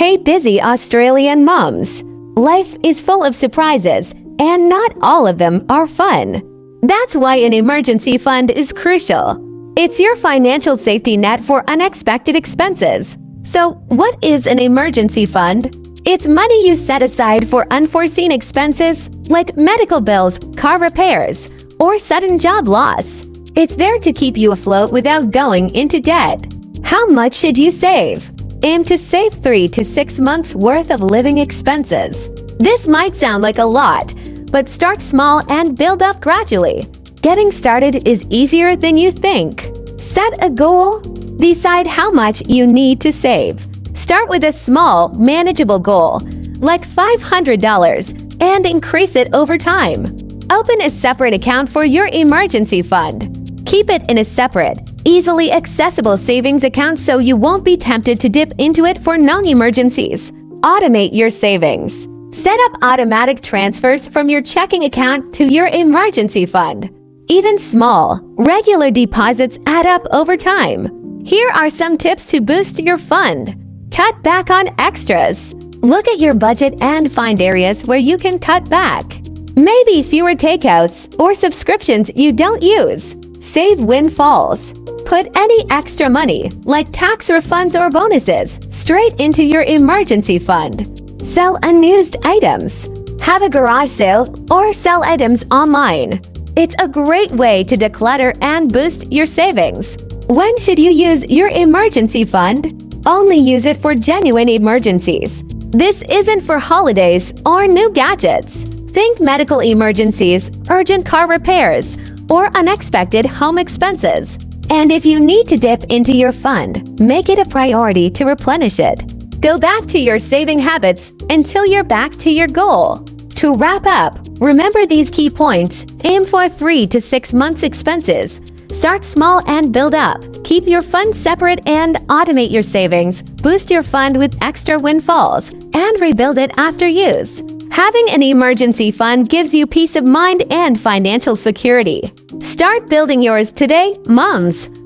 Hey busy Australian mums! Life is full of surprises, and not all of them are fun. That's why an emergency fund is crucial. It's your financial safety net for unexpected expenses. So, what is an emergency fund? It's money you set aside for unforeseen expenses like medical bills, car repairs, or sudden job loss. It's there to keep you afloat without going into debt. How much should you save? Aim to save 3 to 6 months worth of living expenses. This might sound like a lot, but start small and build up gradually. Getting started is easier than you think. Set a goal. Decide how much you need to save. Start with a small, manageable goal, like $500, and increase it over time. Open a separate account for your emergency fund. Keep it in a separate, easily accessible savings account so you won't be tempted to dip into it for non-emergencies. Automate your savings. Set up automatic transfers from your checking account to your emergency fund. Even small, regular deposits add up over time. Here are some tips to boost your fund. Cut back on extras. Look at your budget and find areas where you can cut back. Maybe fewer takeouts or subscriptions you don't use. Save windfalls. Put any extra money, like tax refunds or bonuses, straight into your emergency fund. Sell unused items. Have a garage sale or sell items online. It's a great way to declutter and boost your savings. When should you use your emergency fund? Only use it for genuine emergencies. This isn't for holidays or new gadgets. Think medical emergencies, urgent car repairs, or unexpected home expenses. And if you need to dip into your fund, make it a priority to replenish it. Go back to your saving habits until you're back to your goal. To wrap up, remember these key points. Aim for 3 to 6 months expenses. Start small and build up. Keep your funds separate and automate your savings. Boost your fund with extra windfalls and rebuild it after use. Having an emergency fund gives you peace of mind and financial security. Start building yours today, mums!